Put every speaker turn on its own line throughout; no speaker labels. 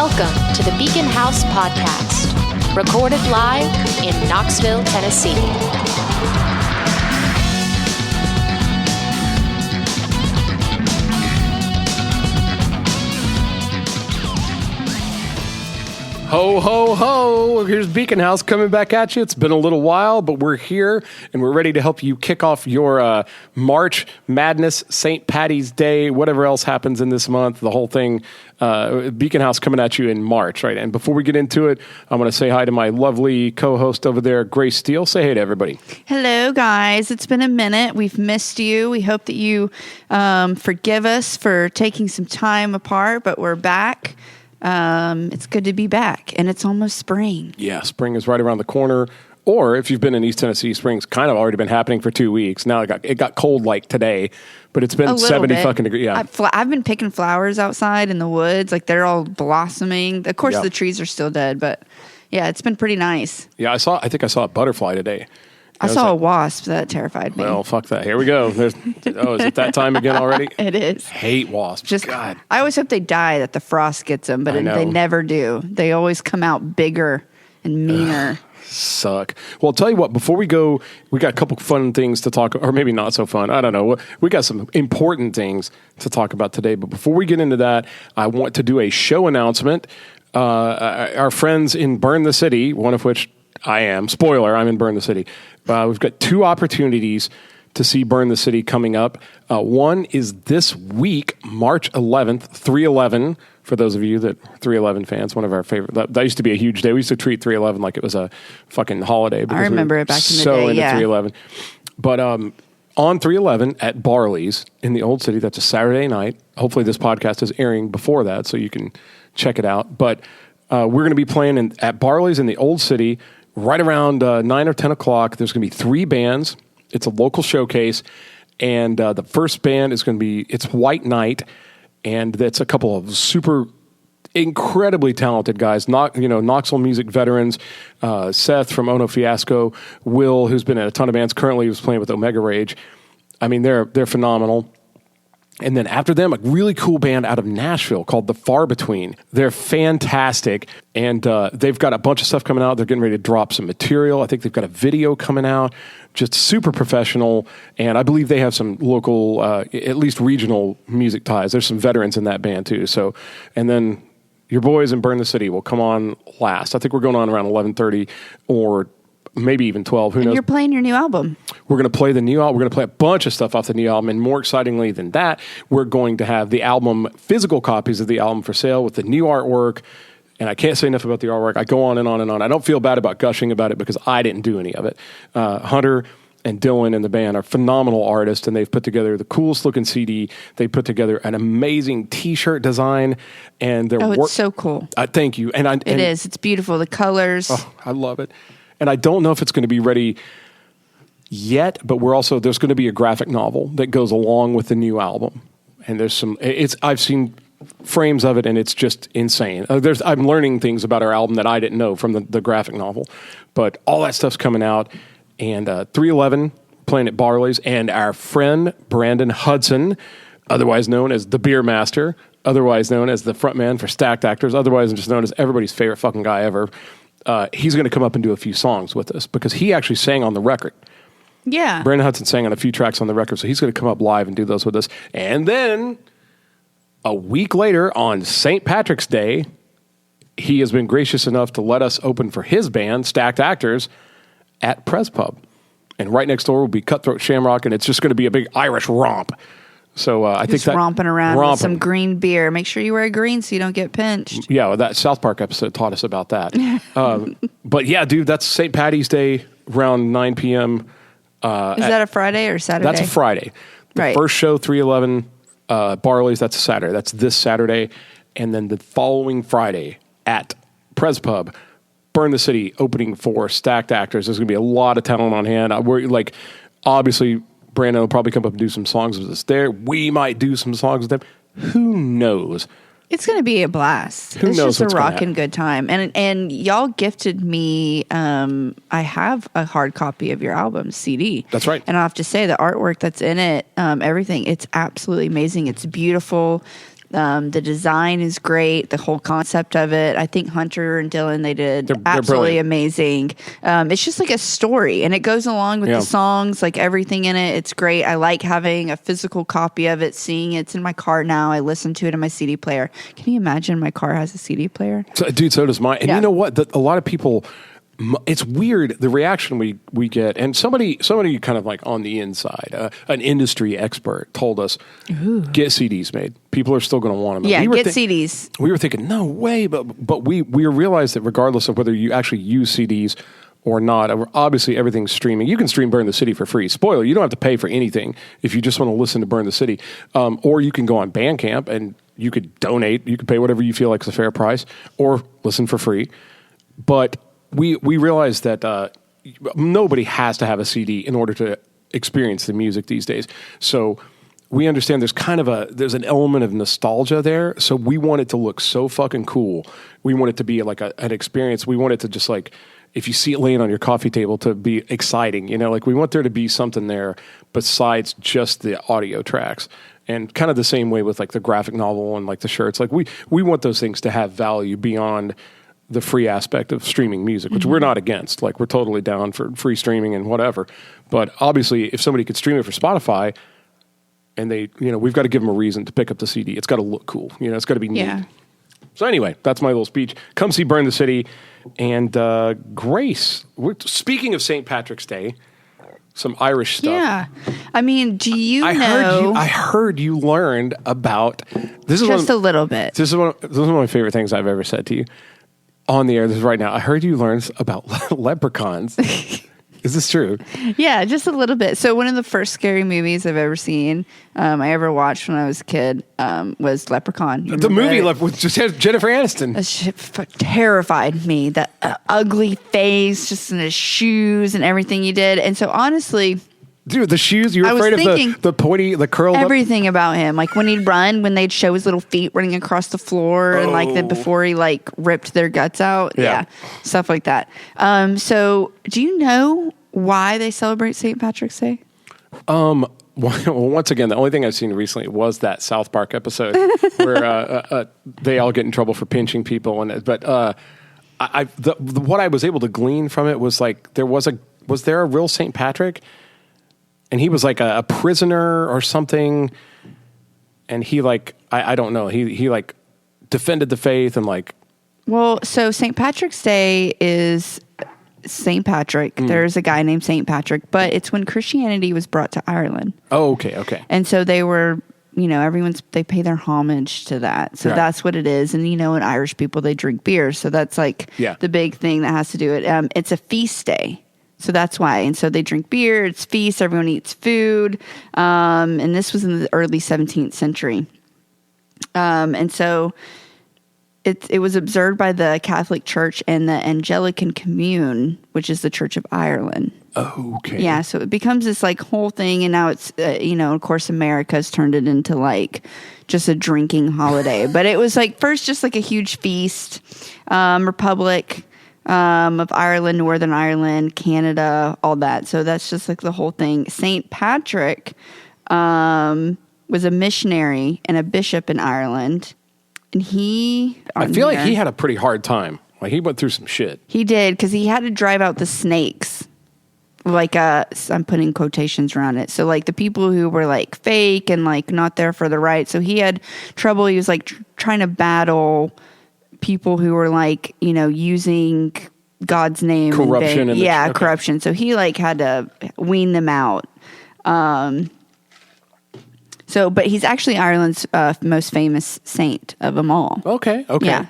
Welcome to the Beacon House Podcast, recorded live in Knoxville, Tennessee.
Ho, ho, ho. Here's Beacon House coming back at you. It's been a little while, but we're here, and we're ready to help you kick off your March Madness, St. Patty's Day, whatever else happens in this month, the whole thing. Beacon House coming at you in March, right? And before we get into it, I'm going to say hi to my lovely co-host over there, Grace Steele. Say hey to everybody.
Hello, guys. It's been a minute. We've missed you. We hope that you forgive us for taking some time apart, but we're back. It's good to be back, and it's almost spring.
Yeah, spring is right around the corner. Or if you've been in East Tennessee, spring's kind of already been happening for 2 weeks. Now it got cold like today, but it's been 70 fucking degrees. Yeah,
I've been picking flowers outside in the woods, like they're all blossoming. Of course, the trees are still dead, but yeah, it's been pretty nice.
Yeah, I think I saw a butterfly today.
I saw a wasp that terrified me.
Well, fuck that. Here we go. Is it that time again already?
It is.
Hate wasps. God.
I always hope they die, that the frost gets them, but they never do. They always come out bigger and meaner.
Suck. Well, I'll tell you what, before we go, we got a couple fun things to talk, or maybe not so fun. I don't know. We got some important things to talk about today. But before we get into that, I want to do a show announcement. Our friends in Burn the City, one of which I am. Spoiler, I'm in Burn the City. We've got two opportunities to see Burn the City coming up. One is this week, March 11th, 3/11. For those of you that 3/11 fans, one of our favorite. That used to be a huge day. We used to treat 3/11 like it was a fucking holiday.
I remember it back in the day.
So into 3/11. But on 3/11 at Barley's in the Old City, that's a Saturday night. Hopefully this podcast is airing before that, so you can check it out. But we're going to be playing at Barley's in the Old City right around 9 or 10 o'clock. There's going to be three bands. It's a local showcase. And the first band is going to be, it's White Knight. And that's a couple of super incredibly talented guys, Knoxville music veterans, Seth from Ono Fiasco, Will, who's been in a ton of bands, currently who's playing with Omega Rage. I mean, they're phenomenal. And then after them, a really cool band out of Nashville called The Far Between. They're fantastic, and they've got a bunch of stuff coming out. They're getting ready to drop some material. I think they've got a video coming out, just super professional, and I believe they have some local, at least regional music ties. There's some veterans in that band, too. So, and then your boys in Burn the City will come on last. I think we're going on around 11:30 or maybe even 12. Who knows?
You're playing your new album.
We're going to play the new album. We're going to play a bunch of stuff off the new album. And more excitingly than that, we're going to have the album, physical copies of the album for sale with the new artwork. And I can't say enough about the artwork. I go on and on and on. I don't feel bad about gushing about it because I didn't do any of it. Hunter and Dylan and the band are phenomenal artists, and they've put together the coolest looking CD. They put together an amazing T-shirt design, and
it's so cool.
Thank you.
It is. It's beautiful. The colors.
Oh, I love it. And I don't know if it's going to be ready yet, but there's going to be a graphic novel that goes along with the new album. And I've seen frames of it, and it's just insane. I'm learning things about our album that I didn't know from the graphic novel. But all that stuff's coming out. And 3/11 playing at Barley's, and our friend Brandon Hudson, otherwise known as the Beer Master, otherwise known as the frontman for Stacked Actors, otherwise just known as everybody's favorite fucking guy ever. He's going to come up and do a few songs with us because he actually sang on the record.
Yeah.
Brandon Hudson sang on a few tracks on the record, so he's going to come up live and do those with us. And then a week later on St. Patrick's Day, he has been gracious enough to let us open for his band, Stacked Actors, at Pres Pub. And right next door will be Cutthroat Shamrock, and it's just going to be a big Irish romp. So I think that
romping around with some green beer. Make sure you wear green so you don't get pinched.
Yeah, well, that South Park episode taught us about that. But yeah, dude, that's St. Patty's Day around 9 p.m.
Is that a Friday or Saturday?
That's a Friday. The first show, 3/11, Barley's, that's a Saturday. That's this Saturday. And then the following Friday at Pres Pub, Burn the City, opening for Stacked Actors. There's going to be a lot of talent on hand. We're obviously, Brandon will probably come up and do some songs with us there. We might do some songs with them. Who knows?
It's going to be a blast.
It's
just a rockin' good time. And y'all gifted me, I have a hard copy of your album CD.
That's right.
And I have to say the artwork that's in it, everything, it's absolutely amazing. It's beautiful. The design is great. The whole concept of it. I think Hunter and Dylan, they did
They're
absolutely
brilliant.
amazing. It's just like a story, and it goes along with the songs, like everything in it. It's great. I like having a physical copy of it, seeing it's in my car now. I listen to it in my CD player. Can you imagine my car has a CD player?
So, dude, so does mine. And you know what? A lot of people, it's weird the reaction we get. And somebody kind of like on the inside, an industry expert told us, get CDs made. People are still going to want them.
Yeah, get CDs.
We were thinking, no way. But we realized that regardless of whether you actually use CDs or not, obviously everything's streaming. You can stream Burn the City for free. Spoiler, you don't have to pay for anything if you just want to listen to Burn the City. Or you can go on Bandcamp and you could donate. You could pay whatever you feel like is a fair price or listen for free. But we realized that nobody has to have a CD in order to experience the music these days. So we understand there's an element of nostalgia there. So we want it to look so fucking cool. We want it to be like an experience. We want it to just like, if you see it laying on your coffee table, to be exciting. You know, like we want there to be something there besides just the audio tracks. And kind of the same way with like the graphic novel and like the shirts. Like we want those things to have value beyond the free aspect of streaming music, which we're not against. Like we're totally down for free streaming and whatever. But obviously if somebody could stream it for Spotify and we've got to give them a reason to pick up the CD. It's got to look cool. You know, it's got to be neat.
Yeah.
So anyway, that's my little speech. Come see Burn the City. And Grace, speaking of St. Patrick's Day, some Irish stuff.
Yeah. I mean, do you
I heard you learned about this is
just a little bit.
This is one of my favorite things I've ever said to you on the air. This is right now. I heard you learned about leprechauns. Is this true?
Yeah, just a little bit. So one of the first scary movies I've ever seen, I ever watched when I was a kid, was Leprechaun.
The movie with just Jennifer Aniston.
That shit terrified me. That ugly face, just in his shoes and everything he did. And so honestly,
dude, the shoes, you were afraid of the pointy, the curled
everything about him. Like when he'd run, when they'd show his little feet running across the floor and like that before he like ripped their guts out. Yeah. Stuff like that. So do you know why they celebrate St. Patrick's Day?
Well, once again, the only thing I've seen recently was that South Park episode where they all get in trouble for pinching people. But what I was able to glean from it was like was there a real St. Patrick? And he was like a prisoner or something. And he like, I don't know. He like defended the faith and like.
Well, so St. Patrick's Day is St. Patrick. There's a guy named St. Patrick, but it's when Christianity was brought to Ireland. Oh,
okay.
And so they were, they pay their homage to that. So that's what it is. And, and Irish people, they drink beer. So that's like the big thing that has to do it. It's a feast day. So that's why. And so they drink beer, it's feast, everyone eats food. And this was in the early 17th century. And so it was observed by the Catholic Church and the Anglican Commune, which is the Church of Ireland.
Oh, okay.
Yeah, so it becomes this like whole thing. And now it's, of course, America's turned it into like just a drinking holiday. But it was like first just like a huge feast, Republic of Ireland, Northern Ireland, Canada, all that. So that's just like the whole thing. St. Patrick was a missionary and a bishop in Ireland. And I
feel like he had a pretty hard time. Like he went through some shit.
He did, because he had to drive out the snakes. Like, I'm putting quotations around it. So like the people who were like fake and like not there for the right. So he had trouble. He was like trying to battle people who were like, using God's name.
Corruption.
Corruption. So he like had to wean them out. But he's actually Ireland's most famous saint of them all.
Okay.
Yeah.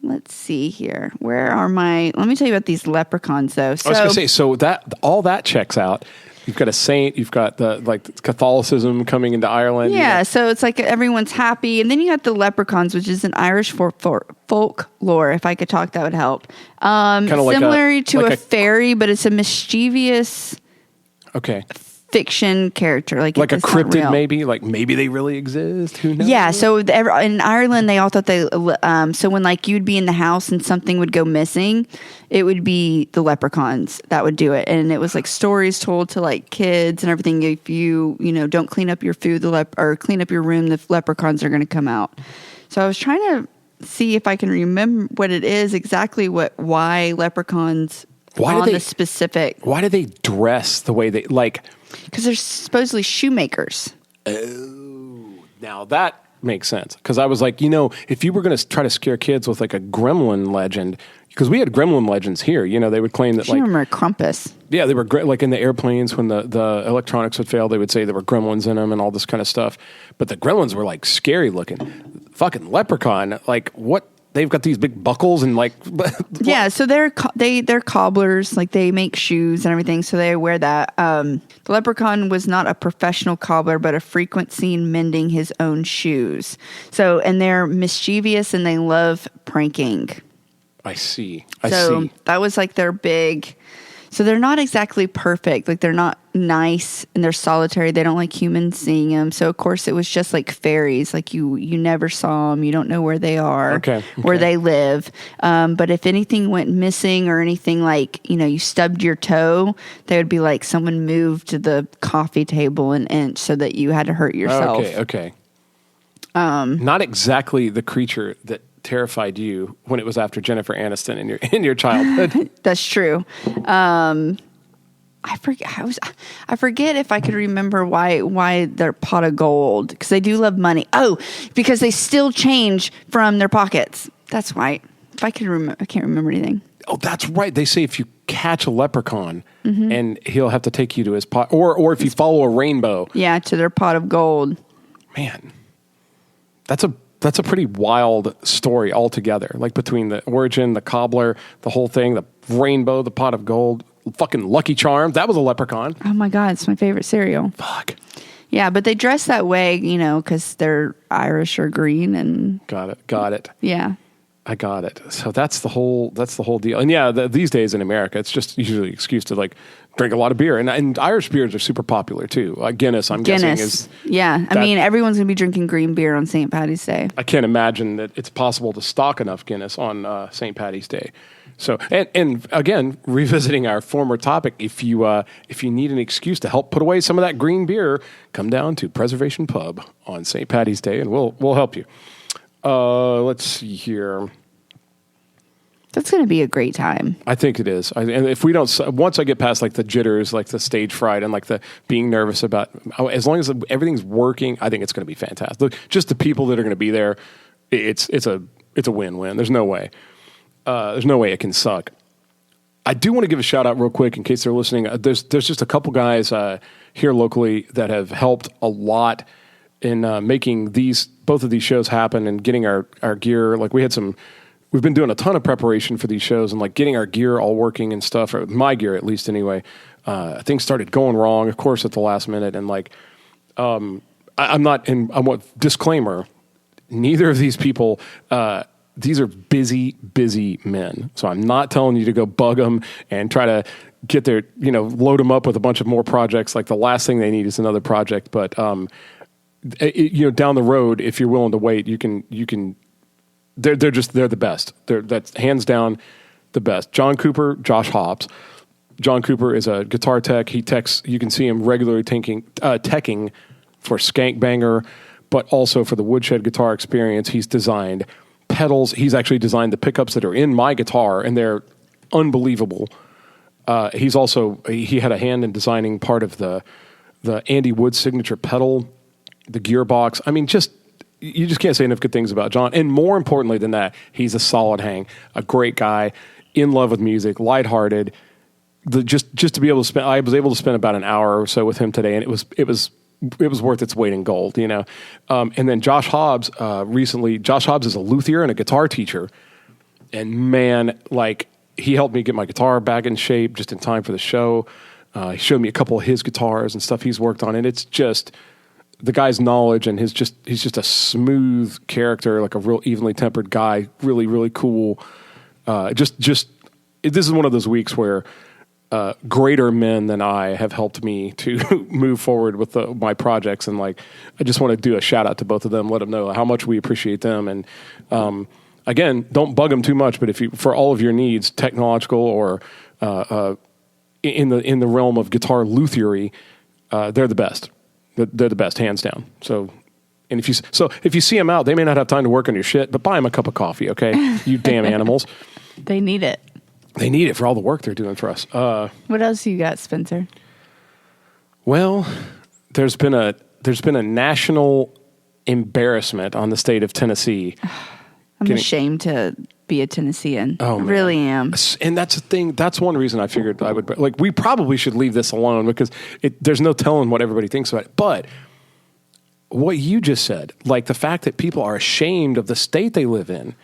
Let's see here. Let me tell you about these leprechauns though. So, I was
going to say, so all that checks out. You've got a saint, you've got the Catholicism coming into Ireland.
Yeah, so it's like everyone's happy. And then you got the leprechauns, which is an Irish folklore. If I could talk, that would help. Similar to a fairy, but it's a mischievous fiction character, like
a
it's not
cryptid,
real.
maybe they really exist. Who knows?
Yeah, so in Ireland, they all thought so when like you'd be in the house and something would go missing, it would be the leprechauns that would do it, and it was like stories told to like kids and everything. If you don't clean up your food, or clean up your room, the leprechauns are going to come out. So I was trying to see if I can remember what it is exactly. Why leprechauns? The specific?
Why do they dress the way they like?
Because they're supposedly shoemakers.
Oh, now that makes sense. Because I was like, if you were going to try to scare kids with like a gremlin legend, because we had gremlin legends here, they would claim that
I remember Krampus.
Yeah, they were like in the airplanes when the electronics would fail, they would say there were gremlins in them and all this kind of stuff. But the gremlins were like scary looking. Fucking leprechaun, like what? They've got these big buckles and like
yeah, so they're cobblers, like they make shoes and everything, so they wear that. The leprechaun was not a professional cobbler, but a frequent seen mending his own shoes. So, and they're mischievous and they love pranking.
I see.
So that was like their big. So they're not exactly perfect. Like they're not nice and they're solitary. They don't like humans seeing them. So of course it was just like fairies. Like you never saw them. You don't know where they are, where they live. But if anything went missing or anything like, you stubbed your toe, they would be like someone moved to the coffee table an inch so that you had to hurt yourself.
Okay. Not exactly the creature that terrified you when it was after Jennifer Aniston in your childhood.
That's true. I forget if I could remember why they're pot of gold, because they do love money. Oh, because they still change from their pockets. That's right. If I could remember, I can't remember anything.
Oh, that's right. They say if you catch a leprechaun, and he'll have to take you to his pot, or if you follow a rainbow.
Yeah, to their pot of gold.
Man, that's a pretty wild story altogether. Like between the origin, the cobbler, the whole thing, the rainbow, the pot of gold, fucking Lucky Charms. That was a leprechaun.
Oh my God, it's my favorite cereal.
Fuck.
Yeah, but they dress that way, because they're Irish or green and.
Got it.
Yeah.
I got it. So that's the whole deal. And yeah, these days in America, it's just usually an excuse to like drink a lot of beer. And Irish beers are super popular too. Guinness, I'm guessing is.
Yeah. I mean, everyone's going to be drinking green beer on St. Patty's Day.
I can't imagine that it's possible to stock enough Guinness on St. Patty's Day. So, and again, revisiting our former topic, if you need an excuse to help put away some of that green beer, come down to Preservation Pub on St. Patty's Day and we'll help you. Let's see here.
That's going to be a great time.
I think it is. And if we don't, once I get past like the jitters, like the stage fright and like the being nervous about, as long as everything's working, I think it's going to be fantastic. Look, just the people that are going to be there, it's a win-win. There's no way it can suck. I do want to give a shout out real quick in case they're listening. There's just a couple guys here locally that have helped a lot in making both of these shows happen and getting our gear. Like we've been doing a ton of preparation for these shows and like getting our gear all working and stuff, or my gear at least anyway. Things started going wrong, of course, at the last minute. And like, disclaimer, neither of these people, these are busy men. So I'm not telling you to go bug them and try to get their, load them up with a bunch of more projects. Like the last thing they need is another project. But, down the road, if you're willing to wait, you can, they're the best. That's hands down the best. Josh Hobbs. John Cooper is a guitar tech. You can see him regularly teching for Skank Banger, but also for the Woodshed Guitar Experience. He's designed pedals. He's actually designed the pickups that are in my guitar, and they're unbelievable. He had a hand in designing part of the Andy Wood signature pedal, the gearbox. I mean, you just can't say enough good things about John. And more importantly than that, he's a solid hang, a great guy, in love with music, lighthearted. Just to be able to spend, I was able to spend about an hour or so with him today, and it was worth its weight in gold, And then Josh Hobbs, Josh Hobbs is a luthier and a guitar teacher. And man, like, he helped me get my guitar back in shape just in time for the show. He showed me a couple of his guitars and stuff he's worked on. And it's just the guy's knowledge, and he's just a smooth character, like a real evenly tempered guy. Really, really cool. This is one of those weeks where greater men than I have helped me to move forward with my projects. And like, I just want to do a shout out to both of them, let them know how much we appreciate them. And again, don't bug them too much, but for all of your needs, technological or in the realm of guitar luthiery, they're the best. They're the best, hands down. So if you see them out, they may not have time to work on your shit, but buy them a cup of coffee, okay? You damn animals.
They need it.
They need it for all the work they're doing for us.
What else you got, Spencer?
Well, there's been a national embarrassment on the state of Tennessee.
I'm ashamed to be a Tennessean.
Oh,
I really am.
And that's the thing. That's one reason I figured I would. Like, we probably should leave this alone because there's no telling what everybody thinks about it. But what you just said, like the fact that people are ashamed of the state they live in.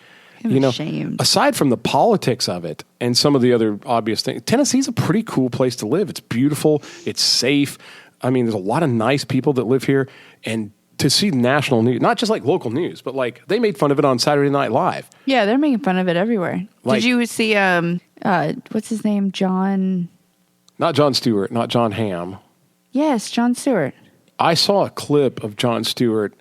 I'm ashamed.
Aside from the politics of it and some of the other obvious things, Tennessee's a pretty cool place to live. It's beautiful. It's safe. I mean, there's a lot of nice people that live here. And to see national news, not just like local news, but like they made fun of it on Saturday Night Live.
Yeah, they're making fun of it everywhere.
Like,
did you see, what's his name?
Not Jon Stewart, not Jon Hamm.
Yes, Jon Stewart.
I saw a clip of Jon Stewart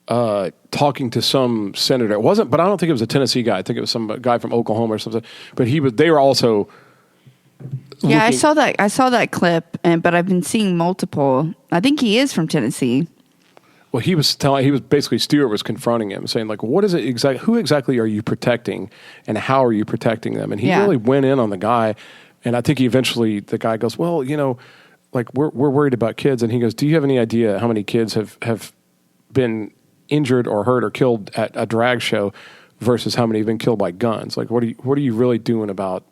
talking to some senator. It wasn't, but I don't think it was a Tennessee guy. I think it was some guy from Oklahoma or something. But they were also.
Yeah, I saw that clip, but I've been seeing multiple. I think he is from Tennessee.
Well, Stewart was confronting him, saying like, "What is it exactly? Who exactly are you protecting, and how are you protecting them?" And he really went in on the guy, and I think the guy goes, "Well, like we're worried about kids," and he goes, "Do you have any idea how many kids have been injured or hurt or killed at a drag show versus how many have been killed by guns? Like, what are you really doing about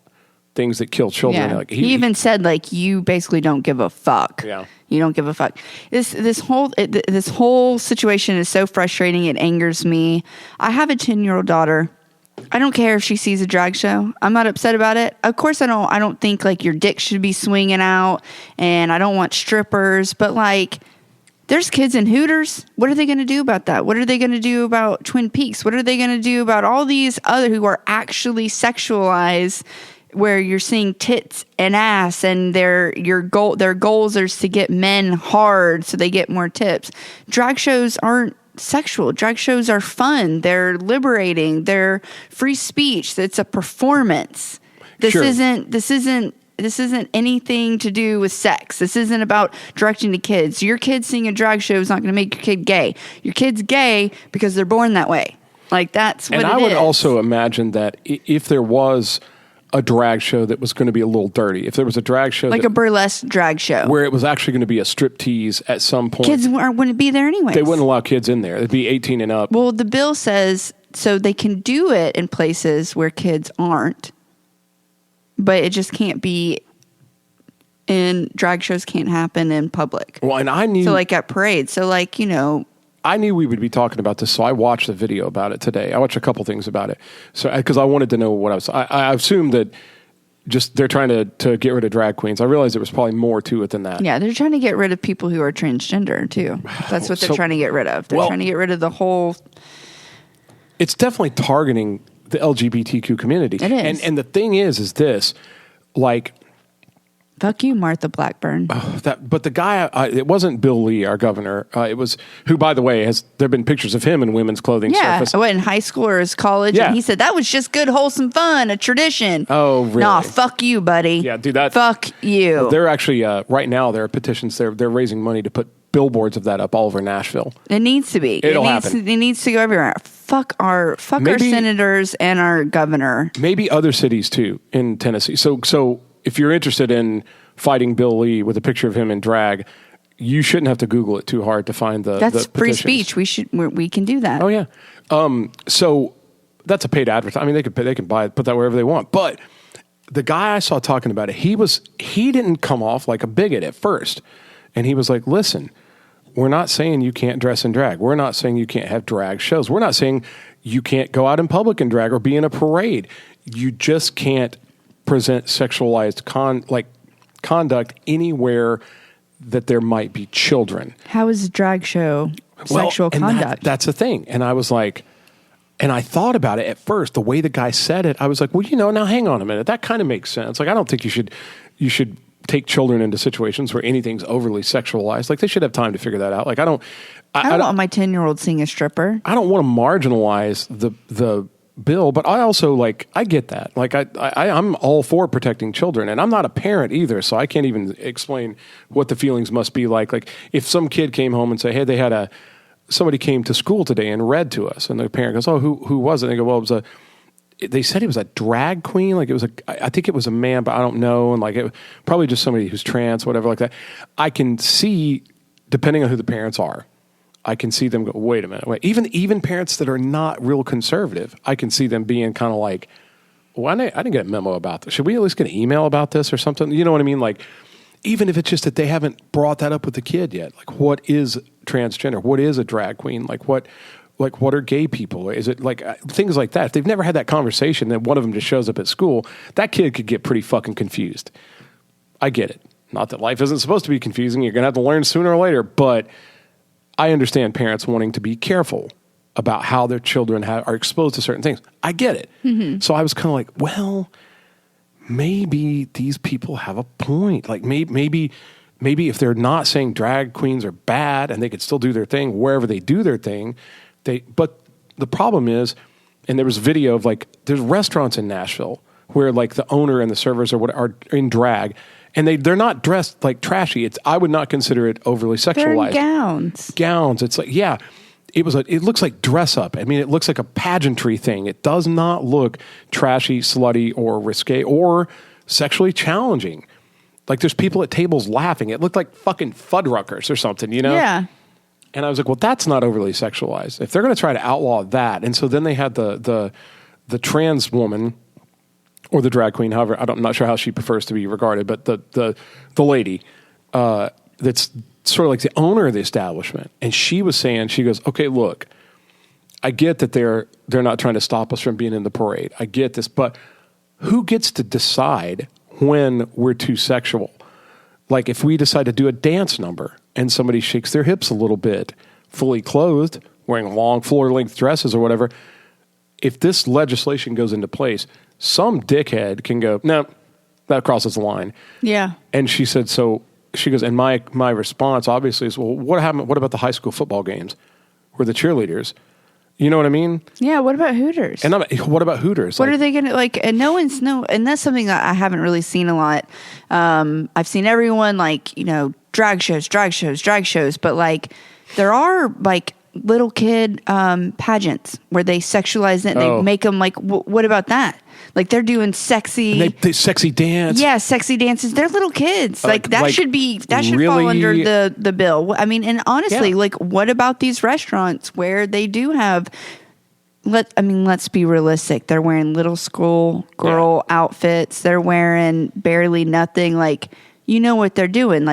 things that kill children?"
Yeah.
Like,
he even said, like, you basically don't give a fuck.
Yeah.
You don't give a fuck. This whole situation is so frustrating. It angers me. I have a 10-year-old daughter. I don't care if she sees a drag show. I'm not upset about it. Of course, I don't think like your dick should be swinging out, and I don't want strippers, but like, there's kids in Hooters. What are they going to do about that? What are they going to do about Twin Peaks? What are they going to do about all these other who are actually sexualized, where you're seeing tits and ass, and their goals are to get men hard so they get more tips? Drag shows aren't sexual. Drag shows are fun. They're liberating. They're free speech. It's a performance. This isn't anything to do with sex. This isn't about directing to kids. Your kid seeing a drag show is not going to make your kid gay. Your kid's gay because they're born that way. Like, that's what it is. And I would
also imagine that if there was a drag show that was going to be a little dirty, if there was a drag show
like a burlesque drag show
where it was actually going to be a strip tease at some point,
kids wouldn't be there anyway.
They wouldn't allow kids in there. It'd be 18 and up.
Well, the bill says so they can do it in places where kids aren't, but it just can't be in drag shows. Can't happen in public.
Well, and I knew,
so like at parades. So like,
I knew we would be talking about this, so I watched the video about it today. I watched a couple things about it, so because I wanted to know what I assumed that just they're trying to get rid of drag queens. I realized there was probably more to it than that.
Yeah, they're trying to get rid of people who are transgender too. That's what they're trying to get rid of. They're trying to get rid of the whole.
It's definitely targeting the LGBTQ community.
It is,
and the thing is this, like.
Fuck you, Martha Blackburn.
But the guy, it wasn't Bill Lee, our governor. It was, who, by the way, there have been pictures of him in women's clothing.
Yeah, I went in high school or his college, and he said that was just good, wholesome fun, a tradition.
Oh, really?
Nah, fuck you, buddy.
Yeah, do that.
Fuck you.
Well, they're actually, right now, there are petitions. They're raising money to put billboards of that up all over Nashville.
It needs to be.
It'll happen.
It needs to go everywhere. Fuck our senators and our governor.
Maybe other cities, too, in Tennessee. So if you're interested in fighting Bill Lee with a picture of him in drag, you shouldn't have to Google it too hard to find
that's
the
free
petitions.
speech. We can do that.
Oh yeah. So that's a paid advertisement. I mean, they can put that wherever they want. But the guy I saw talking about it, he didn't come off like a bigot at first, and he was like, "Listen, we're not saying you can't dress in drag. We're not saying you can't have drag shows. We're not saying you can't go out in public in drag or be in a parade. You just can't present sexualized conduct anywhere that there might be children."
How is a drag show sexual conduct?
That's the thing. And I was like, And I thought about it at first, the way the guy said it. I was like, well, now hang on a minute. That kind of makes sense. Like, I don't think you should take children into situations where anything's overly sexualized. Like, they should have time to figure that out. Like, I don't
want my 10-year-old seeing a stripper.
I don't want to marginalize the bill, but I also I get that. Like, I'm all for protecting children, and I'm not a parent either, so I can't even explain what the feelings must be like. Like, if some kid came home and say, hey, somebody came to school today and read to us, and the parent goes, oh, who was it? And they go, well, they said it was a drag queen. Like, I think it was a man, but I don't know. And it probably just somebody who's trans, whatever like that. I can see, depending on who the parents are, I can see them go, wait a minute. Wait. Even parents that are not real conservative, I can see them being kind of like, well, I didn't get a memo about this. Should we at least get an email about this or something? You know what I mean? Like, even if it's just that they haven't brought that up with the kid yet. Like, what is transgender? What is a drag queen? What are gay people? Is it things like that? If they've never had that conversation, then one of them just shows up at school, that kid could get pretty fucking confused. I get it. Not that life isn't supposed to be confusing. You're going to have to learn sooner or later, but I understand parents wanting to be careful about how their children are exposed to certain things. I get it. Mm-hmm. So I was kind of like, well, maybe these people have a point. Like, maybe if they're not saying drag queens are bad and they could still do their thing wherever they do their thing, but the problem is, and there was video of there's restaurants in Nashville where the owner and the servers are in drag, and they're not dressed trashy. I would not consider it overly sexualized.
They're in
Gowns. It's it looks like dress up. I mean, it looks like a pageantry thing. It does not look trashy, slutty, or risque, or sexually challenging. Like, there's people at tables laughing. It looked like fucking Fuddruckers or something,
Yeah.
And I was like, well, that's not overly sexualized. If they're going to try to outlaw that, and so then they had the trans woman or the drag queen, however, I'm not sure how she prefers to be regarded, but the lady that's sort of like the owner of the establishment, and she was saying, she goes, okay, look, I get that they're not trying to stop us from being in the parade. I get this, but who gets to decide when we're too sexual? Like, if we decide to do a dance number and somebody shakes their hips a little bit, fully clothed, wearing long floor-length dresses or whatever, if this legislation goes into place, some dickhead can go, no, that crosses the line.
Yeah.
And she said, so she goes, and my response obviously is, well, what happened? What about the high school football games where the cheerleaders? You know what I mean?
Yeah. What about Hooters?
And what about Hooters?
What are they going to and no one's and that's something that I haven't really seen a lot. I've seen everyone drag shows, but there are little kid pageants where they sexualize it and they make them what about that? Like, they're doing sexy,
and they sexy dance.
Yeah, sexy dances. They're little kids. That should
really
fall under the bill. I mean, and honestly, what about these restaurants where they do have? Let's be realistic. They're wearing little schoolgirl outfits. They're wearing barely nothing. You know what they're doing.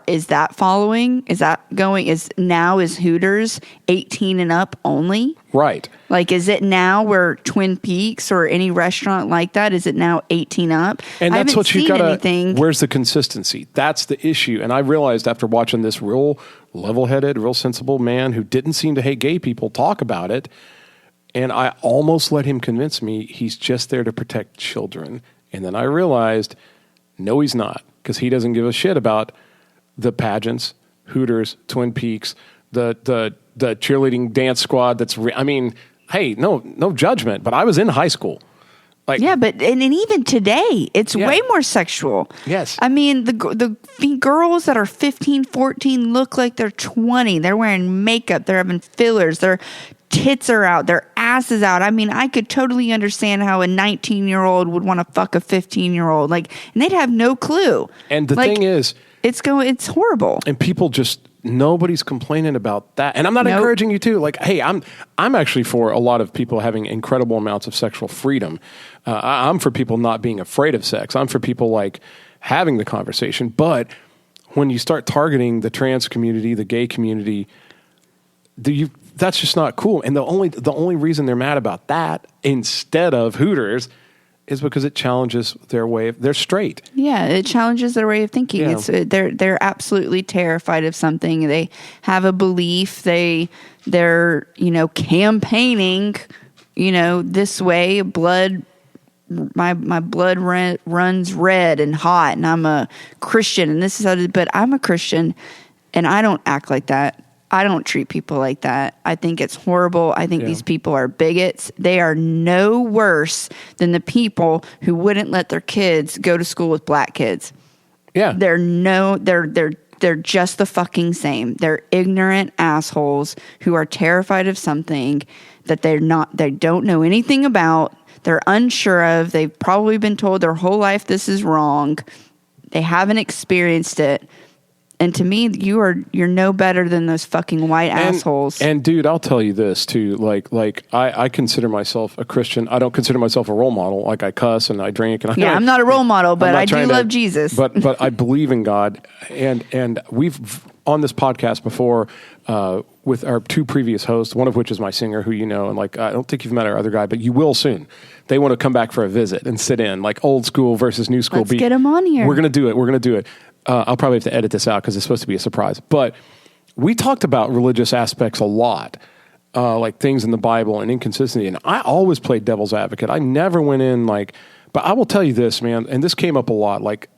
Is that following? Is that going? Is Hooters 18 and up only?
Right.
Is it now where Twin Peaks or any restaurant like that, is it now 18 up?
And that's what you got
to,
where's the consistency? That's the issue. And I realized after watching this real level-headed, real sensible man who didn't seem to hate gay people talk about it, and I almost let him convince me he's just there to protect children. And then I realized, no, he's not. Because he doesn't give a shit about the pageants, Hooters, Twin Peaks, the cheerleading dance squad. Hey, no judgment, but I was in high school.
Yeah, but and even today, it's way more sexual.
Yes.
I mean, the girls that are 15, 14 look like they're 20. They're wearing makeup. They're having fillers. Their tits are out. Their ass is out. I mean, I could totally understand how a 19-year-old would want to fuck a 15-year-old. And they'd have no clue.
And the thing is,
it's horrible.
And people nobody's complaining about that. And I'm not encouraging you to. Hey, I'm actually for a lot of people having incredible amounts of sexual freedom. I'm for people not being afraid of sex. I'm for people having the conversation. But when you start targeting the trans community, the gay community, that's just not cool. And the only reason they're mad about that instead of Hooters is because it challenges their way they're straight.
Yeah, it challenges their way of thinking. Yeah. They're absolutely terrified of something. They have a belief. They're campaigning, this way, my blood runs red and hot, and I'm a Christian, and this is how it is. But I'm a Christian, and I don't act like that. I don't treat people like that. I think it's horrible. I think these people are bigots. They are no worse than the people who wouldn't let their kids go to school with black kids.
Yeah.
They're just the fucking same. They're ignorant assholes who are terrified of something that they don't know anything about. They're unsure of. They've probably been told their whole life this is wrong. They haven't experienced it. And to me, you're no better than those fucking white assholes.
And dude, I'll tell you this too. Like I consider myself a Christian. I don't consider myself a role model. Like I cuss and I drink and
I'm not a role model, but I do love Jesus.
But I believe in God. And we've on this podcast before with our two previous hosts, one of which is my singer, who and like I don't think you've met our other guy, but you will soon. They want to come back for a visit and sit in, like old school versus new school.
Let's get them on here.
We're gonna do it. I'll probably have to edit this out because it's supposed to be a surprise. But we talked about religious aspects a lot, like things in the Bible and inconsistency. And I always played devil's advocate. I never went in but I will tell you this, man, and this came up a lot. Like,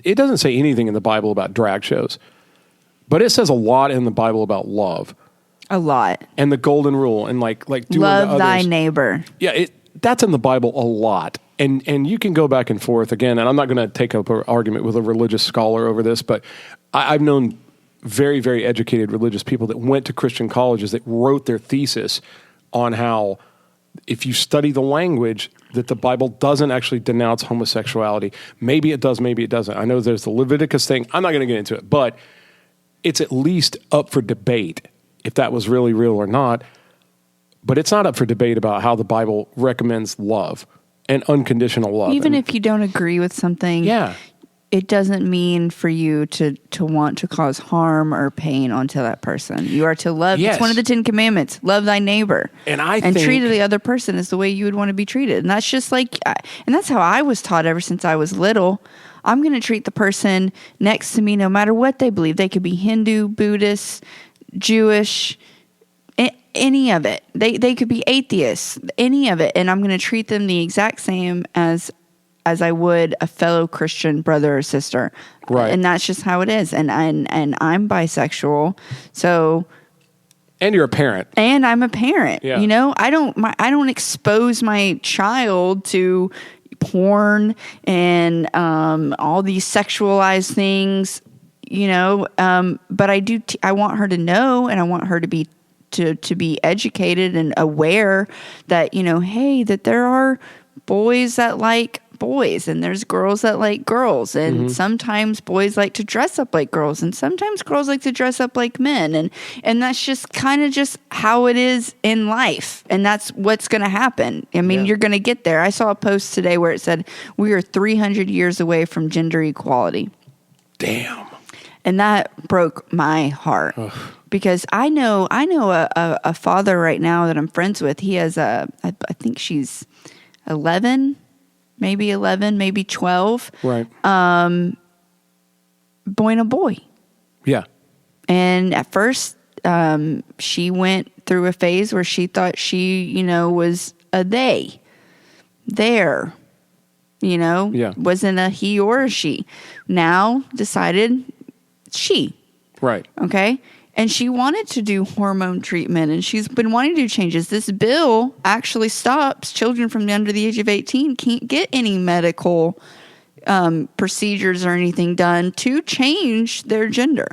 it doesn't say anything in the Bible about drag shows, but it says a lot in the Bible about love.
A lot.
And the golden rule and like doing
love
to others.
Thy neighbor.
Yeah, that's in the Bible a lot. And you can go back and forth again, and I'm not going to take up an argument with a religious scholar over this, but I've known very, very educated religious people that went to Christian colleges that wrote their thesis on how if you study the language, that the Bible doesn't actually denounce homosexuality. Maybe it does, maybe it doesn't. I know there's the Leviticus thing. I'm not going to get into it, but it's at least up for debate if that was really real or not. But it's not up for debate about how the Bible recommends love and unconditional love.
Even if you don't agree with something, it doesn't mean for you to want to cause harm or pain onto that person. You are to love. Yes. It's one of the 10 commandments. Love thy neighbor. And treat the other person as the way you would want to be treated. And that's just and that's how I was taught ever since I was little. I'm going to treat the person next to me no matter what they believe. They could be Hindu, Buddhist, Jewish, any of it. They could be atheists, any of it. And I'm going to treat them the exact same as I would a fellow Christian brother or sister.
Right.
And that's just how it is. And I'm bisexual. So.
And you're a parent.
And I'm a parent.
Yeah.
I don't expose my child to porn and all these sexualized things, but I do. I want her to know, and I want her to be educated and aware that, hey, that there are boys that like boys and there's girls that like girls. And sometimes boys like to dress up like girls and sometimes girls like to dress up like men. And that's just kind of just how it is in life. And that's what's going to happen. I mean, you're going to get there. I saw a post today where it said, we are 300 years away from gender equality.
Damn.
And that broke my heart. Ugh. Because I know a father right now that I'm friends with. He has I think she's 11, maybe 12.
Right.
Boy and a boy.
Yeah.
And at first, she went through a phase where she thought she, was a they. There. Wasn't a he or a she. Now decided she.
Right.
Okay. And she wanted to do hormone treatment, and she's been wanting to do changes. This bill actually stops children from under the age of 18 can't get any medical procedures or anything done to change their gender.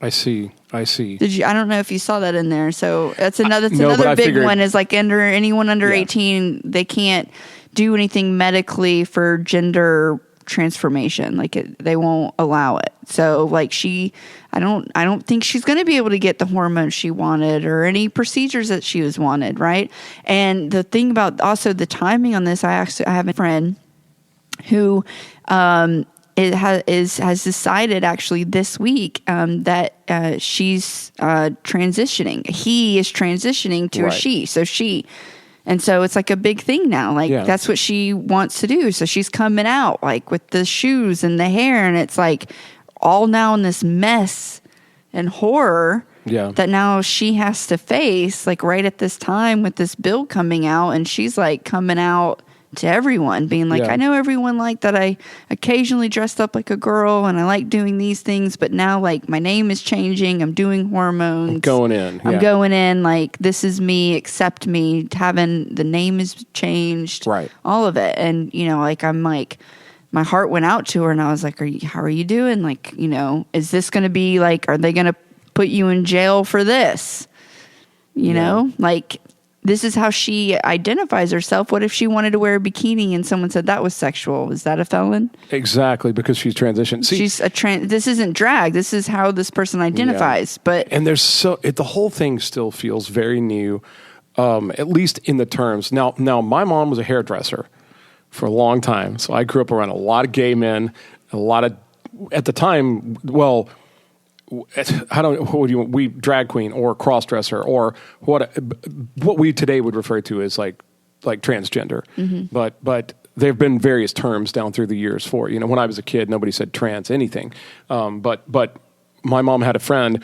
I see.
Did you? I don't know if you saw that in there. So that's another big one. Is like anyone under 18, they can't do anything medically for gender transformation. They won't allow it. So I don't think she's going to be able to get the hormones she wanted or any procedures that she was wanted. Right. And the thing about also the timing on this, I have a friend who, has decided actually this week, that, she's, transitioning. He is transitioning to a she. So she, and so it's like a big thing now. That's what she wants to do. So she's coming out with the shoes and the hair, and it's all now in this mess and horror. that now she has to face, like right at this time with this bill coming out, and she's like coming out to everyone being like, I know everyone like that I occasionally dressed up like a girl and I like doing these things, but now like my name is changing, I'm doing hormones, I'm going in, like this is me, accept me, having the name is changed,
right,
all of it. And you know, like I'm like, my heart went out to her and I was like, how are you doing? Like, you know, is this going to be like, are they going to put you in jail for this? You know, like this is how she identifies herself. What if she wanted to wear a bikini and someone said that was sexual? Is that a felon?
Exactly, because she's transitioned. See,
she's this isn't drag. This is how this person identifies. But
and there's the whole thing still feels very new, at least in the terms. Now, my mom was a hairdresser for a long time, so I grew up around a lot of gay men, a lot of at the time. Well, I don't know, what would you want? We drag queen or cross dresser or what we today would refer to as like transgender. Mm-hmm. But there have been various terms down through the years for, you know, when I was a kid, nobody said trans anything. But my mom had a friend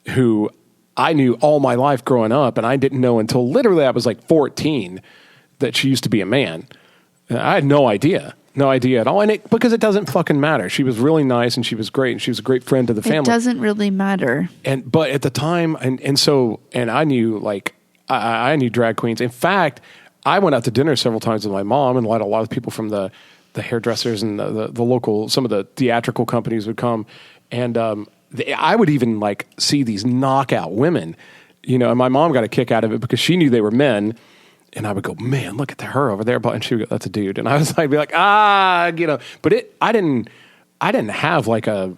who I knew all my life growing up, and I didn't know until literally I was like 14 that she used to be a man. I had no idea at all. And because it doesn't fucking matter. She was really nice and she was great and she was a great friend to the family.
It doesn't really matter.
But at the time, and I knew I knew drag queens. In fact, I went out to dinner several times with my mom, and a lot of people from the hairdressers and the local, some of the theatrical companies would come. And I would even like see these knockout women, you know, and my mom got a kick out of it because she knew they were men. And I would go, man, look at her over there. And she would go, that's a dude. And I was like, you know, but I didn't have like a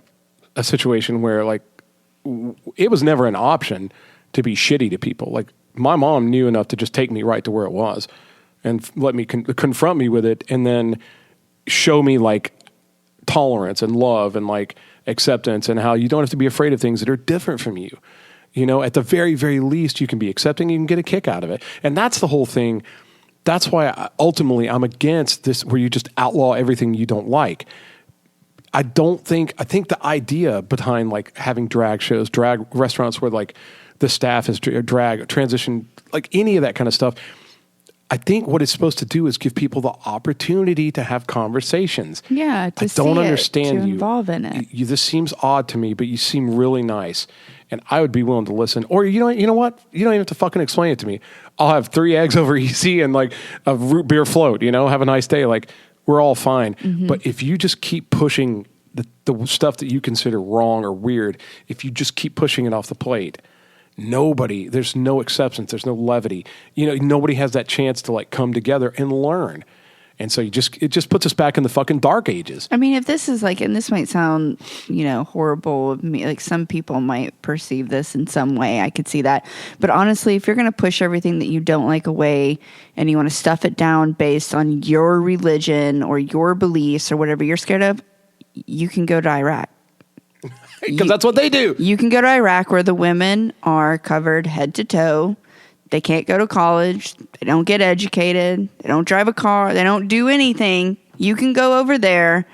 situation where like, it was never an option to be shitty to people. Like my mom knew enough to just take me right to where it was and let me confront me with it. And then show me like tolerance and love and like acceptance and how you don't have to be afraid of things that are different from you. You know, at the very, very least, you can be accepting. You can get a kick out of it. And that's the whole thing. That's why ultimately I'm against this where you just outlaw everything you don't like. I think the idea behind like having drag shows, drag restaurants where like the staff is drag, transition, like any of that kind of stuff. I think what it's supposed to do is give people the opportunity to have conversations.
Yeah,
I don't understand
to
you.
Involve in it.
This seems odd to me, but you seem really nice. And I would be willing to listen. Or you know what? You don't even have to fucking explain it to me. I'll have 3 eggs over easy and like a root beer float, you know, have a nice day. Like we're all fine. Mm-hmm. But if you just keep pushing the stuff that you consider wrong or weird, if you just keep pushing it off the plate, there's no acceptance. There's no levity. You know, nobody has that chance to like come together and learn. And so it just puts us back in the fucking dark ages.
I mean, if this is like, and this might sound, you know, horrible of me, like some people might perceive this in some way. I could see that. But honestly, if you're going to push everything that you don't like away and you want to stuff it down based on your religion or your beliefs or whatever you're scared of, you can go to Iraq.
Because that's what they do.
You can go to Iraq where the women are covered head to toe. They can't go to college. They don't get educated. They don't drive a car. They don't do anything. You can go over there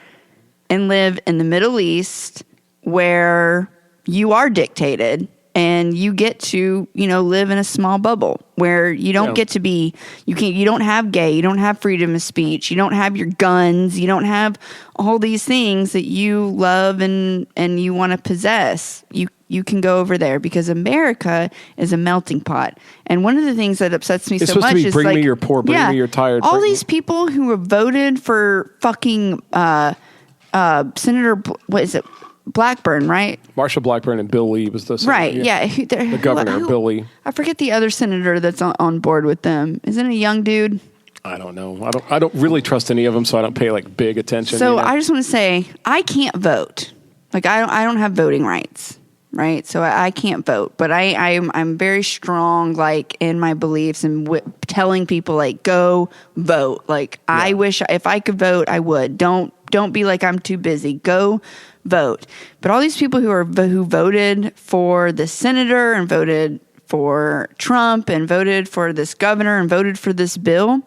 and live in the Middle East where you are dictated and you get to, you know, live in a small bubble where you don't get to be, you don't have gay, you don't have freedom of speech, you don't have your guns, you don't have all these things that you love and you want to possess. You can go over there because America is a melting pot. And one of the things that upsets me so much is
bring
like,
me your poor, bring me your tired.
All these people who have voted for fucking Senator, what is it? Blackburn, right?
Marsha Blackburn and Bill Lee was the senator,
right. Yeah,
the governor, Bill Lee.
I forget the other senator that's on board with them. Isn't it a young dude?
I don't know. I don't really trust any of them, so I don't pay like big attention.
So
you know?
I just want to say I can't vote. Like I don't have voting rights, right? So I can't vote, but I'm very strong, like in my beliefs and telling people like go vote. Like I wish if I could vote, I would. Don't be like I'm too busy. Go vote. But all these people who voted for the senator and voted for Trump and voted for this governor and voted for this bill,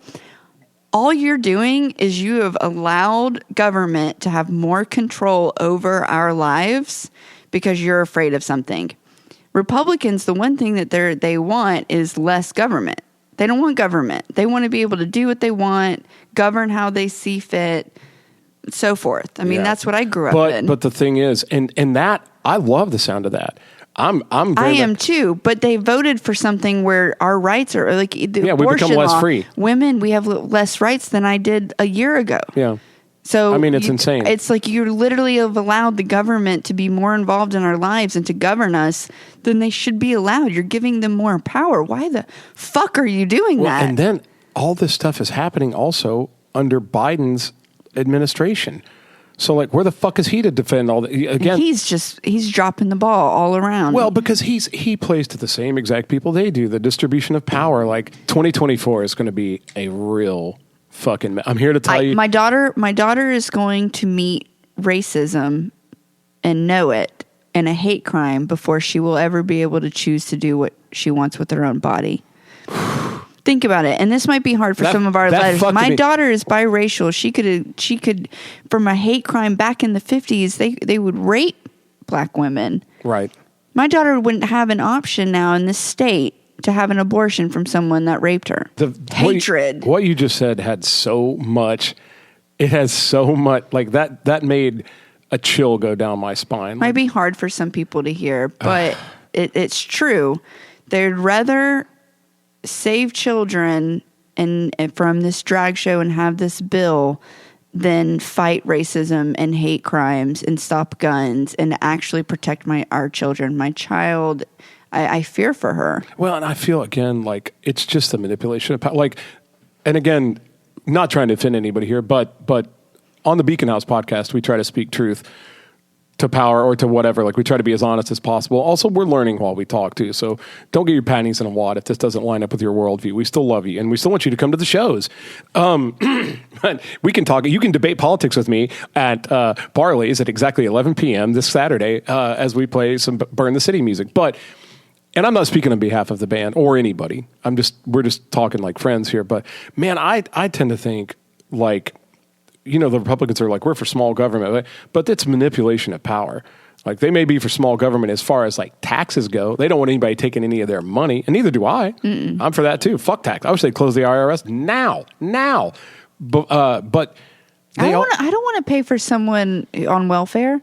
all you're doing is you have allowed government to have more control over our lives because you're afraid of something. Republicans, the one thing that they want is less government. They don't want government. They want to be able to do what they want, govern how they see fit, so forth. I mean, that's what I grew up in.
But the thing is, and that, I love the sound of that. I am
too, but they voted for something where our rights are like the
we
abortion
become less
law.
free.
Women, we have less rights than I did a year ago.
Yeah.
So
I mean, it's insane.
It's like you literally have allowed the government to be more involved in our lives and to govern us than they should be allowed. You're giving them more power. Why the fuck are you doing that?
And then all this stuff is happening also under Biden's administration. So, like, where the fuck is he to defend all that? Again,
he's dropping the ball all around.
Well, because he plays to the same exact people they do, the distribution of power. Like, 2024 is going to be a real fucking... I'm here to tell you...
My daughter is going to meet racism and know it and a hate crime before she will ever be able to choose to do what she wants with her own body. Think about it. And this might be hard for some of our letters. My daughter is biracial. She could, from a hate crime back in the 50s, they would rape black women.
Right.
My daughter wouldn't have an option now in this state to have an abortion from someone that raped her. Hatred.
What you just said had so much. It has so much. Like that made a chill go down my spine.
Might be hard for some people to hear, but it's true. They'd rather save children and from this drag show and have this bill than fight racism and hate crimes and stop guns and actually protect our children. My child, I fear for her.
Well, and I feel again like it's just the manipulation of power. Like, and again, not trying to offend anybody here, but on the Beacon House podcast, we try to speak truth to power or to whatever. Like, we try to be as honest as possible. Also, we're learning while we talk too. So don't get your panties in a wad if this doesn't line up with your worldview. We still love you and we still want you to come to the shows. We can talk. You can debate politics with me at Barley's at exactly 11 p.m. this Saturday as we play some Burn the City music. And I'm not speaking on behalf of the band or anybody. We're just talking like friends here. But man, I tend to think like, you know, the Republicans are like, we're for small government, but it's manipulation of power. Like, they may be for small government as far as like taxes go. They don't want anybody taking any of their money, and neither do I. Mm-mm. I'm for that too. Fuck tax. I wish they'd close the IRS now. But
I don't want to pay for someone on welfare.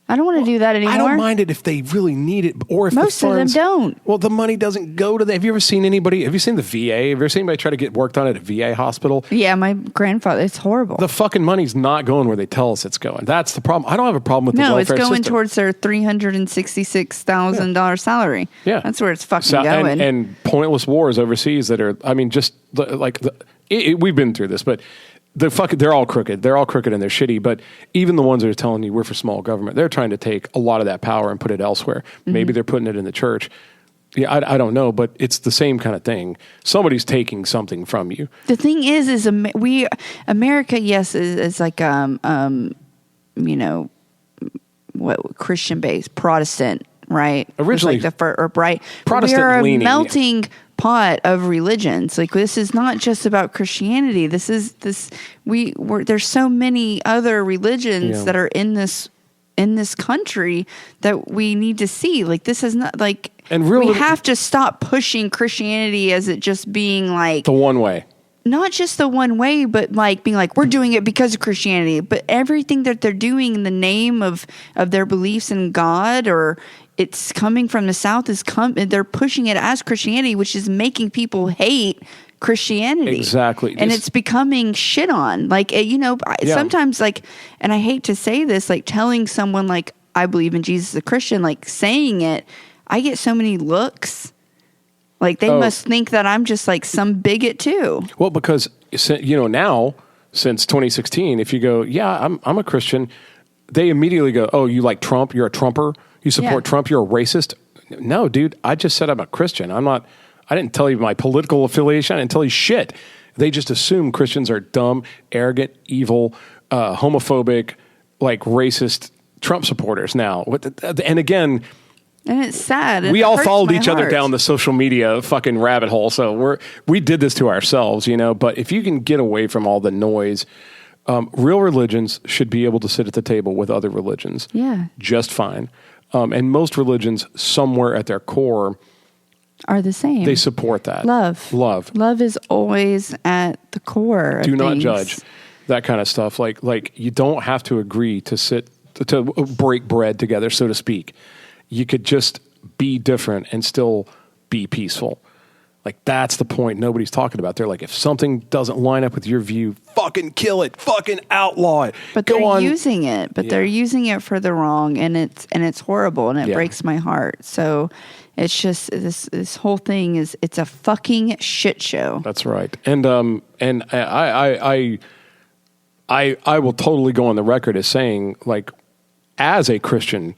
I don't want to do that anymore.
I don't mind it if they really need it, or if
most of them don't.
Well, the money doesn't go to them. Have you ever seen anybody? Have you seen the VA? Have you ever seen anybody try to get work done at a VA hospital?
Yeah, my grandfather. It's horrible.
The fucking money's not going where they tell us it's going. That's the problem. I don't have a problem with the welfare system.
No, it's going towards their $366,000 salary.
Yeah,
that's where it's fucking going.
And pointless wars overseas that are. I mean, just like we've been through this, but. They're all crooked. They're all crooked and they're shitty. But even the ones that are telling you we're for small government, they're trying to take a lot of that power and put it elsewhere. Mm-hmm. Maybe they're putting it in the church. Yeah, I don't know, but it's the same kind of thing. Somebody's taking something from you.
The thing is America, yes, is like you know, what Christian based Protestant, right?
Originally,
like right.
Protestant
we are
leaning,
a melting pot of religions. Like, this is not just about Christianity. There's so many other religions that are in this country that we need to see. Like, this is not like, and really, we have to stop pushing Christianity as it just being like
the one way.
Not just the one way, but like being like, we're doing it because of Christianity. But everything that they're doing in the name of their beliefs in God, or it's coming from the South, they're pushing it as Christianity, which is making people hate Christianity.
Exactly.
And it's becoming shit on. Like, you know, sometimes, like, and I hate to say this, like, telling someone like, I believe in Jesus as a Christian, like saying it, I get so many looks. Like, they must think that I'm just like some bigot too.
Well, because, you know, now since 2016, if you go, yeah, I'm a Christian, they immediately go, oh, you like Trump? You're a Trumper? You support Trump? You're a racist? No, dude, I just said I'm a Christian. I didn't tell you my political affiliation. I didn't tell you shit. They just assume Christians are dumb, arrogant, evil, homophobic, like racist Trump supporters now. And again...
And it's sad.
We all followed each other down the social media fucking rabbit hole. So we did this to ourselves, you know, but if you can get away from all the noise, real religions should be able to sit at the table with other religions.
Yeah.
Just fine. And most religions, somewhere at their core,
are the same.
they support that.
Love is always at the core of
Do not
things.
judge that kind of stuff. Like you don't have to agree to break bread together, so to speak. You could just be different and still be peaceful. Like, that's the point nobody's talking about. They're like, if something doesn't line up with your view, fucking kill it, fucking outlaw it.
But they're using it. But they're using it for the wrong, and it's horrible, and it breaks my heart. So it's just this whole thing it's a fucking shit show.
That's right. And I will totally go on the record as saying, like, as a Christian,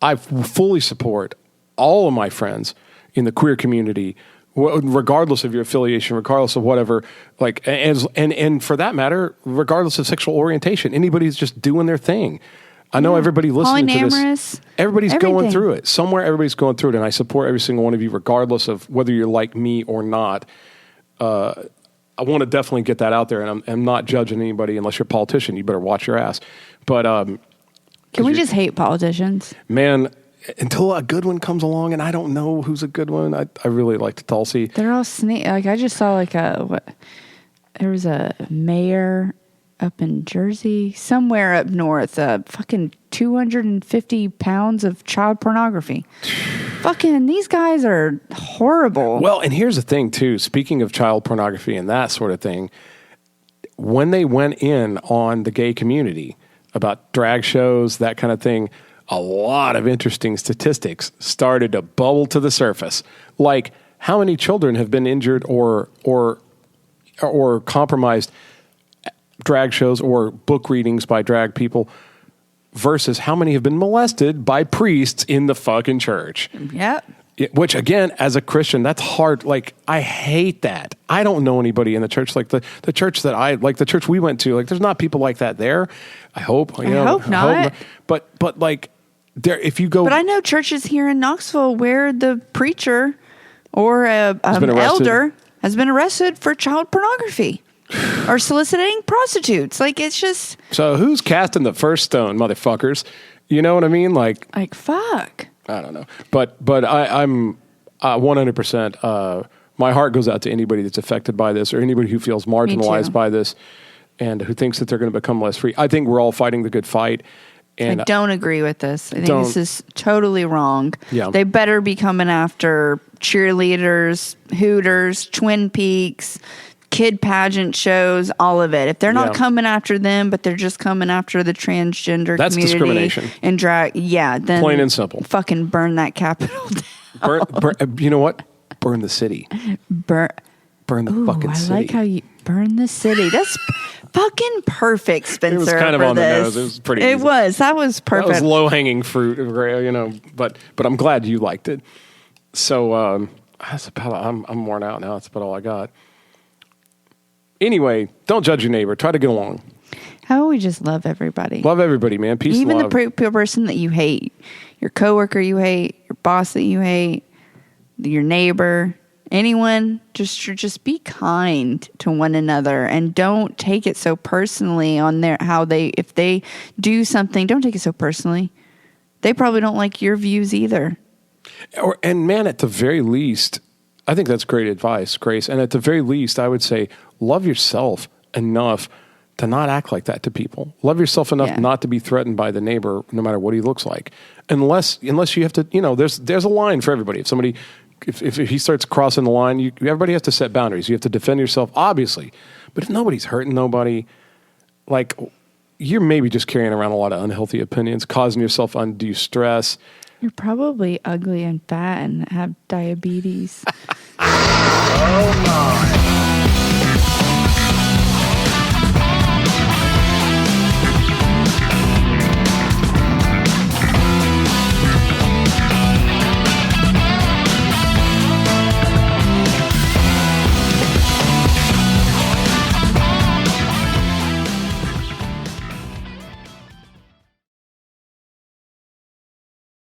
I fully support all of my friends in the queer community, regardless of your affiliation, regardless of whatever, like, and for that matter, regardless of sexual orientation, anybody who's just doing their thing. I know everybody listening to this, everybody's going through it. Somewhere everybody's going through it, and I support every single one of you, regardless of whether you're like me or not. I want to definitely get that out there, and I'm not judging anybody unless you're a politician. You better watch your ass. But
can we just hate politicians?
Man, until a good one comes along, and I don't know who's a good one. I really like to Tulsi.
They're all like, I just saw there was a mayor up in Jersey, somewhere up north, fucking 250 pounds of child pornography. Fucking, these guys are horrible.
Well, and here's the thing too, speaking of child pornography and that sort of thing, when they went in on the gay community about drag shows, that kind of thing, a lot of interesting statistics started to bubble to the surface. Like, how many children have been injured or compromised drag shows or book readings by drag people versus how many have been molested by priests in the fucking church.
Yep.
Which, again, as a Christian, that's hard. Like, I hate that. I don't know anybody in the church. Like, the church the church we went to, like, there's not people like that there. I hope.
I hope not.
But like, there, if you go.
But I know churches here in Knoxville where the preacher or elder has been arrested for child pornography or soliciting prostitutes. Like, it's just. So
who's casting the first stone, motherfuckers? You know what I mean? Like
fuck.
I don't know. But I'm 100%. My heart goes out to anybody that's affected by this or anybody who feels marginalized by this and who thinks that they're going to become less free. I think we're all fighting the good fight. And
I don't agree with this. I think this is totally wrong.
Yeah.
They better be coming after cheerleaders, Hooters, Twin Peaks, kid pageant shows, all of it. If they're not coming after them, but they're just coming after the transgender
that's
community
discrimination.
And drag, then
plain and simple.
Fucking burn that Capitol down.
Burn, you know what? Burn the city. Burn the fucking city.
I like how you burn the city. That's fucking perfect, Spencer.
It was kind of on the nose. It was pretty easy.
It was. That was perfect.
That was low-hanging fruit, you know. But I'm glad you liked it. So that's about. I'm worn out now. That's about all I got. Anyway, don't judge your neighbor. Try to get along.
How about we just love everybody?
Love everybody, man. Peace and love.
Even the person that you hate, your coworker you hate, your boss that you hate, your neighbor, anyone. Just be kind to one another and don't take it so personally on if they do something. Don't take it so personally. They probably don't like your views either.
And man, at the very least, I think that's great advice, Grace. And at the very least, I would say love yourself enough to not act like that to people. Love yourself enough not to be threatened by the neighbor, no matter what he looks like. Unless you have to, there's a line for everybody. If somebody, if he starts crossing the line, everybody has to set boundaries. You have to defend yourself, obviously. But if nobody's hurting nobody, like, you're maybe just carrying around a lot of unhealthy opinions, causing yourself undue stress.
You're probably ugly and fat and have diabetes.
Oh my.